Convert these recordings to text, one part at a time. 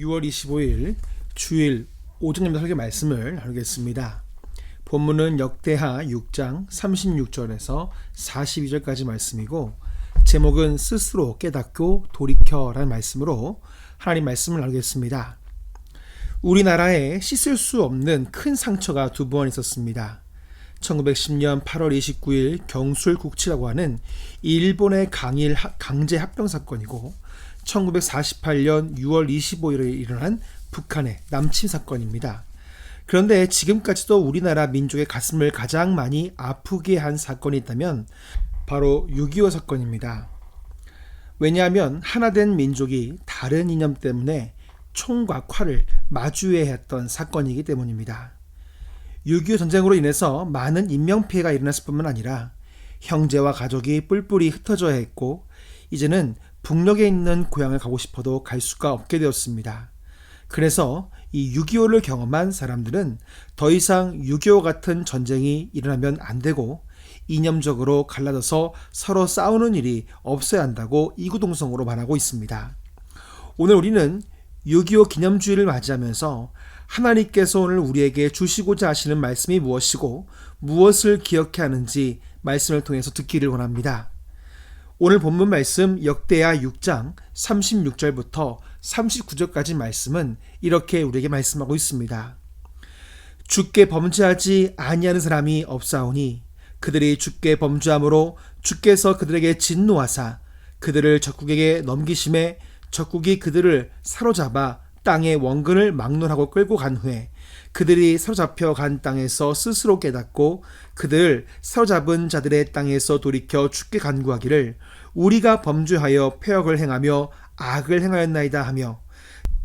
6월 25일 주일 오전예배 설교 말씀을 나누겠습니다. 본문은 역대하 6장 36절에서 42절까지 말씀이고 제목은 스스로 깨닫고 돌이켜라는 말씀으로 하나님 말씀을 나누겠습니다. 우리나라에 씻을 수 없는 큰 상처가 두 번 있었습니다. 1910년 8월 29일 경술국치라고 하는 일본의 강제 합병 사건이고 1948년 6월 25일에 일어난 북한의 남침 사건입니다. 그런데 지금까지도 우리나라 민족의 가슴을 가장 많이 아프게 한 사건이 있다면 바로 6.25 사건입니다. 왜냐하면 하나된 민족이 다른 이념 때문에 총과 칼을 마주해야 했던 사건이기 때문입니다. 6.25 전쟁으로 인해서 많은 인명피해가 일어났을 뿐만 아니라 형제와 가족이 뿔뿔이 흩어져야 했고 이제는 북녘에 있는 고향을 가고 싶어도 갈 수가 없게 되었습니다. 그래서 이 6.25를 경험한 사람들은 더 이상 6.25 같은 전쟁이 일어나면 안 되고 이념적으로 갈라져서 서로 싸우는 일이 없어야 한다고 이구동성으로 말하고 있습니다. 오늘 우리는 6.25 기념주의를 맞이하면서 하나님께서 오늘 우리에게 주시고자 하시는 말씀이 무엇이고 무엇을 기억해야 하는지 말씀을 통해서 듣기를 원합니다. 오늘 본문 말씀 역대하 6장 36절부터 39절까지 말씀은 이렇게 우리에게 말씀하고 있습니다. 주께 범죄하지 아니하는 사람이 없사오니 그들이 주께 범죄함으로 주께서 그들에게 진노하사 그들을 적국에게 넘기심에 적국이 그들을 사로잡아 땅의 원근을 막론하고 끌고 간 후에 그들이 사로잡혀 간 땅에서 스스로 깨닫고 그들 사로잡은 자들의 땅에서 돌이켜 주께 간구하기를 우리가 범죄하여 패역을 행하며 악을 행하였나이다 하며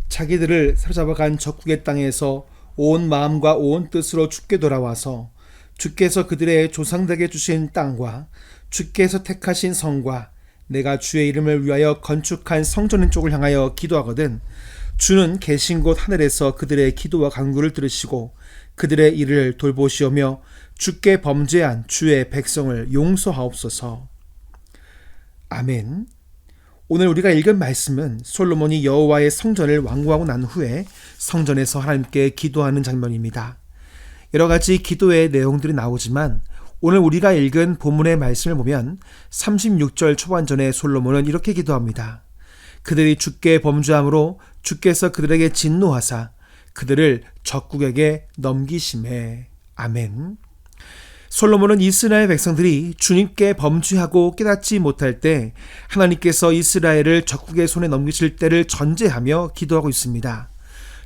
자기들을 사로잡아 간 적국의 땅에서 온 마음과 온 뜻으로 주께 돌아와서 주께서 그들의 조상들에게 주신 땅과 주께서 택하신 성과 내가 주의 이름을 위하여 건축한 성전 쪽을 향하여 기도하거든 주는 계신 곳 하늘에서 그들의 기도와 간구를 들으시고 그들의 일을 돌보시오며 주께 범죄한 주의 백성을 용서하옵소서. 아멘. 오늘 우리가 읽은 말씀은 솔로몬이 여호와의 성전을 완공하고 난 후에 성전에서 하나님께 기도하는 장면입니다. 여러 가지 기도의 내용들이 나오지만 오늘 우리가 읽은 본문의 말씀을 보면 36절 초반전에 솔로몬은 이렇게 기도합니다. 그들이 주께 범죄함으로 주께서 그들에게 진노하사 그들을 적국에게 넘기심에. 아멘. 솔로몬은 이스라엘 백성들이 주님께 범죄하고 깨닫지 못할 때 하나님께서 이스라엘을 적국의 손에 넘기실 때를 전제하며 기도하고 있습니다.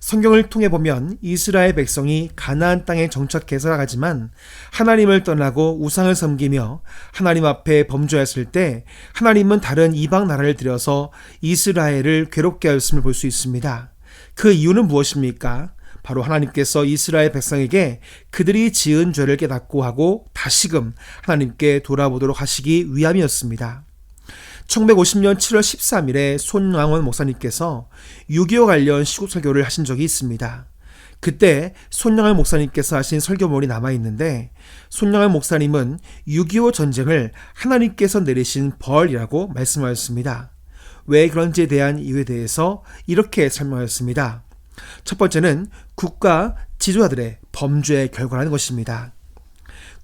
성경을 통해 보면 이스라엘 백성이 가나안 땅에 정착해서 나가지만 하나님을 떠나고 우상을 섬기며 하나님 앞에 범죄했을 때 하나님은 다른 이방 나라를 들여서 이스라엘을 괴롭게 하였음을 볼 수 있습니다. 그 이유는 무엇입니까? 바로 하나님께서 이스라엘 백성에게 그들이 지은 죄를 깨닫고 하고 다시금 하나님께 돌아보도록 하시기 위함이었습니다. 1950년 7월 13일에 손양원 목사님께서 6.25 관련 시국 설교를 하신 적이 있습니다. 그때 손양원 목사님께서 하신 설교문이 남아있는데 손양원 목사님은 6.25 전쟁을 하나님께서 내리신 벌이라고 말씀하였습니다. 왜 그런지에 대한 이유에 대해서 이렇게 설명하였습니다. 첫 번째는 국가 지도자들의 범죄의 결과라는 것입니다.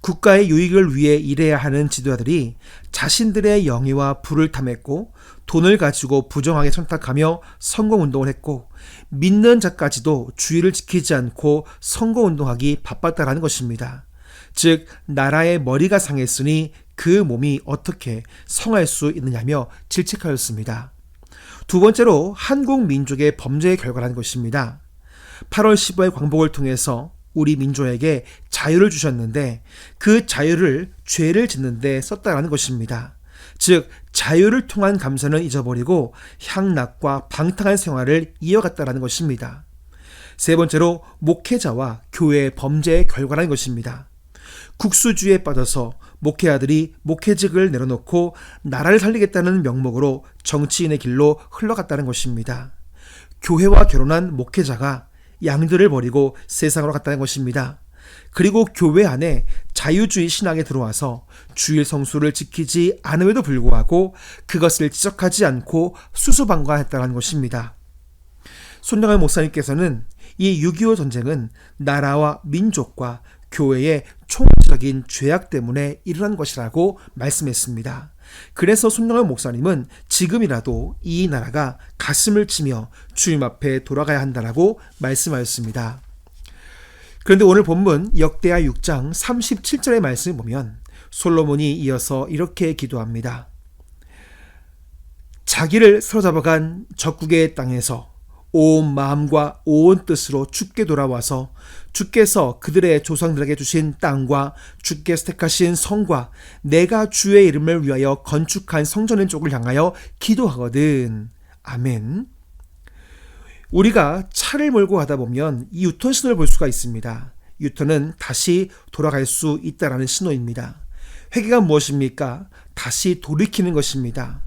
국가의 유익을 위해 일해야 하는 지도자들이 자신들의 영예와 부를 탐했고 돈을 가지고 부정하게 청탁하며 선거운동을 했고 믿는 자까지도 주의를 지키지 않고 선거운동하기 바빴다라는 것입니다. 즉 나라의 머리가 상했으니 그 몸이 어떻게 성할 수 있느냐며 질책하였습니다. 두 번째로 한국 민족의 범죄의 결과라는 것입니다. 8월 15일 광복을 통해서 우리 민족에게 자유를 주셨는데 그 자유를 죄를 짓는 데 썼다라는 것입니다. 즉 자유를 통한 감사는 잊어버리고 향락과 방탕한 생활을 이어갔다라는 것입니다. 세 번째로 목회자와 교회의 범죄의 결과라는 것입니다. 국수주의에 빠져서 목회자들이 목회직을 내려놓고 나라를 살리겠다는 명목으로 정치인의 길로 흘러갔다는 것입니다. 교회와 결혼한 목회자가 양들을 버리고 세상으로 갔다는 것입니다. 그리고 교회 안에 자유주의 신앙에 들어와서 주일 성수를 지키지 않음에도 불구하고 그것을 지적하지 않고 수수방관했다는 것입니다. 손정현 목사님께서는 이 6.25 전쟁은 나라와 민족과 교회의 총체적인 죄악 때문에 일어난 것이라고 말씀했습니다. 그래서 손정현 목사님은 지금이라도 이 나라가 가슴을 치며 주님 앞에 돌아가야 한다라고 말씀하였습니다. 그런데 오늘 본문 역대하 6장 37절의 말씀을 보면 솔로몬이 이어서 이렇게 기도합니다. 자기를 사로잡아간 적국의 땅에서 온 마음과 온 뜻으로 주께 돌아와서 주께서 그들의 조상들에게 주신 땅과 주께서 택하신 성과 내가 주의 이름을 위하여 건축한 성전의 쪽을 향하여 기도하거든. 아멘. 우리가 차를 몰고 가다 보면 이 유턴 신호를 볼 수가 있습니다. 유턴은 다시 돌아갈 수 있다라는 신호입니다. 회개가 무엇입니까? 다시 돌이키는 것입니다.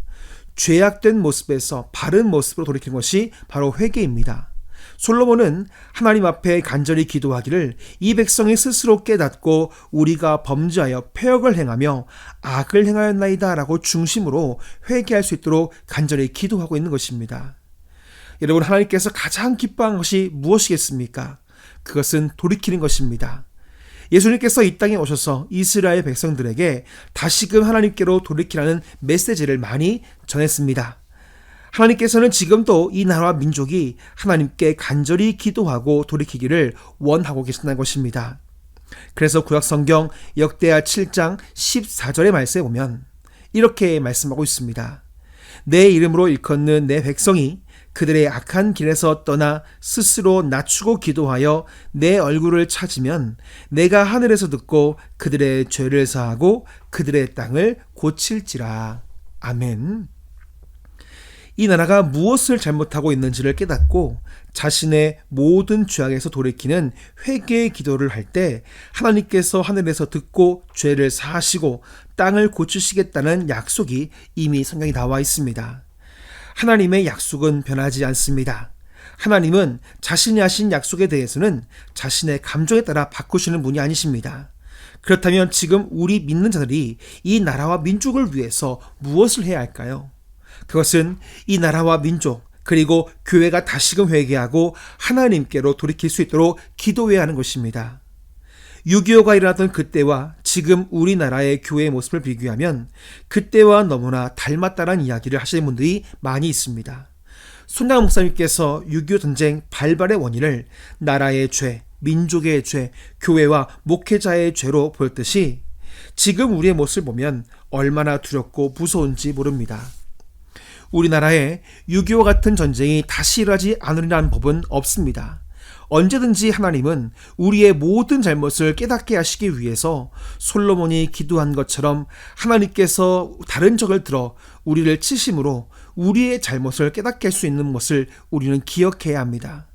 죄악된 모습에서 바른 모습으로 돌이키는 것이 바로 회개입니다. 솔로몬은 하나님 앞에 간절히 기도하기를 이 백성이 스스로 깨닫고 우리가 범죄하여 패역을 행하며 악을 행하였나이다 라고 중심으로 회개할 수 있도록 간절히 기도하고 있는 것입니다. 여러분, 하나님께서 가장 기뻐하는 것이 무엇이겠습니까? 그것은 돌이키는 것입니다. 예수님께서 이 땅에 오셔서 이스라엘 백성들에게 다시금 하나님께로 돌이키라는 메시지를 많이 전했습니다. 하나님께서는 지금도 이 나라와 민족이 하나님께 간절히 기도하고 돌이키기를 원하고 계신다는 것입니다. 그래서 구약성경 역대하 7장 14절의 말씀에 보면 이렇게 말씀하고 있습니다. 내 이름으로 일컫는 내 백성이 그들의 악한 길에서 떠나 스스로 낮추고 기도하여 내 얼굴을 찾으면 내가 하늘에서 듣고 그들의 죄를 사하고 그들의 땅을 고칠지라. 아멘. 이 나라가 무엇을 잘못하고 있는지를 깨닫고 자신의 모든 죄악에서 돌이키는 회개의 기도를 할 때 하나님께서 하늘에서 듣고 죄를 사하시고 땅을 고치시겠다는 약속이 이미 성경에 나와 있습니다. 하나님의 약속은 변하지 않습니다. 하나님은 자신이 하신 약속에 대해서는 자신의 감정에 따라 바꾸시는 분이 아니십니다. 그렇다면 지금 우리 믿는 자들이 이 나라와 민족을 위해서 무엇을 해야 할까요? 그것은 이 나라와 민족 그리고 교회가 다시금 회개하고 하나님께로 돌이킬 수 있도록 기도해야 하는 것입니다. 6.25가 일어났던 그때와 지금 우리나라의 교회의 모습을 비교하면 그때와 너무나 닮았다는 이야기를 하시는 분들이 많이 있습니다. 손정현 목사님께서 6.25 전쟁 발발의 원인을 나라의 죄, 민족의 죄, 교회와 목회자의 죄로 보였듯이 지금 우리의 모습을 보면 얼마나 두렵고 무서운지 모릅니다. 우리나라에 6.25 같은 전쟁이 다시 일어나지 않으리라는 법은 없습니다. 언제든지 하나님은 우리의 모든 잘못을 깨닫게 하시기 위해서 솔로몬이 기도한 것처럼 하나님께서 다른 적을 들어 우리를 치심으로 우리의 잘못을 깨닫게 할 수 있는 것을 우리는 기억해야 합니다.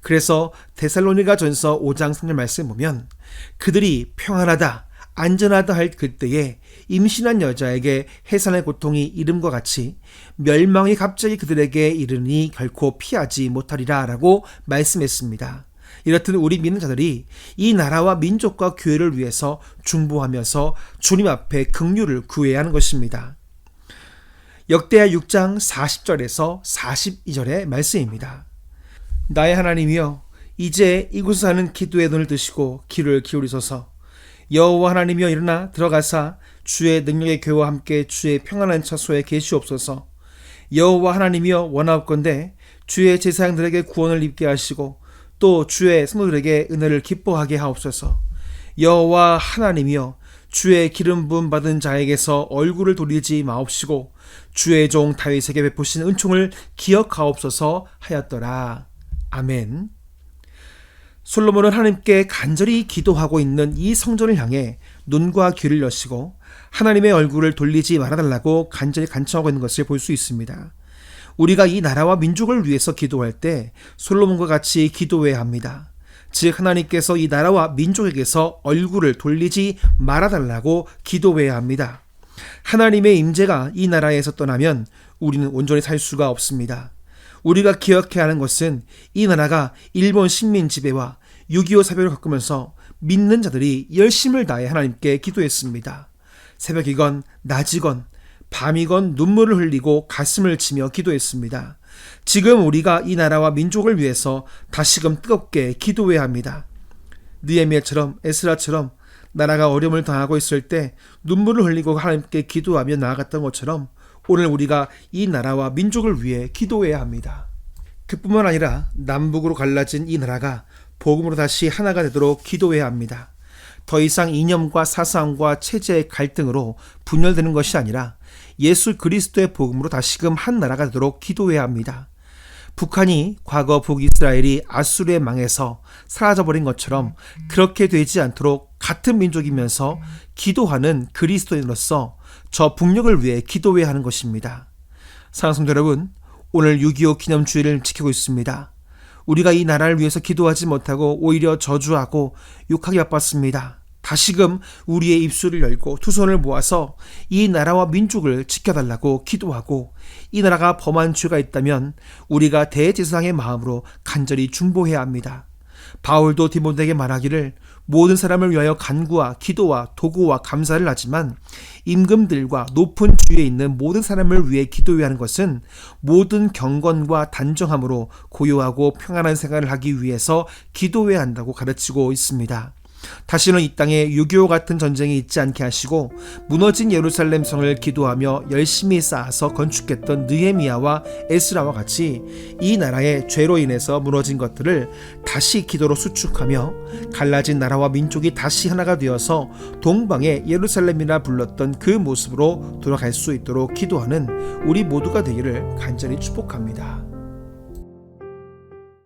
그래서 데살로니가 전서 5장 3절 말씀 보면 그들이 평안하다 안전하다 할 그때에 임신한 여자에게 해산의 고통이 이름과 같이 멸망이 갑자기 그들에게 이르니 결코 피하지 못하리라 라고 말씀했습니다. 이렇듯 우리 믿는 자들이 이 나라와 민족과 교회를 위해서 중보하면서 주님 앞에 긍휼을 구해야 하는 것입니다. 역대하 6장 40절에서 42절의 말씀입니다. 나의 하나님이여 이제 이곳에 사는 기도의 눈을 드시고 귀를 기울이소서. 여호와 하나님이여 일어나 들어가사 주의 능력의 교회와 함께 주의 평안한 처소에 계시옵소서. 여호와 하나님이여 원하옵건대 주의 제사장들에게 구원을 입게 하시고 또 주의 성도들에게 은혜를 기뻐하게 하옵소서. 여호와 하나님이여 주의 기름 부음 받은 자에게서 얼굴을 돌리지 마옵시고 주의 종 다윗에게 베푸신 은총을 기억하옵소서 하였더라. 아멘. 솔로몬은 하나님께 간절히 기도하고 있는 이 성전을 향해 눈과 귀를 여시고 하나님의 얼굴을 돌리지 말아달라고 간절히 간청하고 있는 것을 볼 수 있습니다. 우리가 이 나라와 민족을 위해서 기도할 때 솔로몬과 같이 기도해야 합니다. 즉 하나님께서 이 나라와 민족에게서 얼굴을 돌리지 말아달라고 기도해야 합니다. 하나님의 임재가 이 나라에서 떠나면 우리는 온전히 살 수가 없습니다. 우리가 기억해야 하는 것은 이 나라가 일본 식민 지배와 6.25 사변을 겪으면서 믿는 자들이 열심을 다해 하나님께 기도했습니다. 새벽이건 낮이건 밤이건 눈물을 흘리고 가슴을 치며 기도했습니다. 지금 우리가 이 나라와 민족을 위해서 다시금 뜨겁게 기도해야 합니다. 느헤미야처럼 에스라처럼 나라가 어려움을 당하고 있을 때 눈물을 흘리고 하나님께 기도하며 나아갔던 것처럼 오늘 우리가 이 나라와 민족을 위해 기도해야 합니다. 그뿐만 아니라 남북으로 갈라진 이 나라가 복음으로 다시 하나가 되도록 기도해야 합니다. 더 이상 이념과 사상과 체제의 갈등으로 분열되는 것이 아니라 예수 그리스도의 복음으로 다시금 한 나라가 되도록 기도해야 합니다. 북한이 과거 북이스라엘이 아수르에 망해서 사라져버린 것처럼 그렇게 되지 않도록 같은 민족이면서 기도하는 그리스도인으로서 저 북녘을 위해 기도해야 하는 것입니다. 사랑하는 성도 여러분, 오늘 6.25 기념주일을 지키고 있습니다. 우리가 이 나라를 위해서 기도하지 못하고 오히려 저주하고 욕하기 바빴습니다. 다시금 우리의 입술을 열고 두 손을 모아서 이 나라와 민족을 지켜달라고 기도하고 이 나라가 범한 죄가 있다면 우리가 대제사장의 마음으로 간절히 중보해야 합니다. 바울도 디모데에게 말하기를 모든 사람을 위하여 간구와 기도와 도구와 감사를 하지만 임금들과 높은 주위에 있는 모든 사람을 위해 기도해야 하는 것은 모든 경건과 단정함으로 고요하고 평안한 생활을 하기 위해서 기도해야 한다고 가르치고 있습니다. 다시는 이 땅에 6.25 같은 전쟁이 있지 않게 하시고 무너진 예루살렘 성을 기도하며 열심히 쌓아서 건축했던 느헤미야와 에스라와 같이 이 나라의 죄로 인해서 무너진 것들을 다시 기도로 수축하며 갈라진 나라와 민족이 다시 하나가 되어서 동방의 예루살렘이라 불렀던 그 모습으로 돌아갈 수 있도록 기도하는 우리 모두가 되기를 간절히 축복합니다.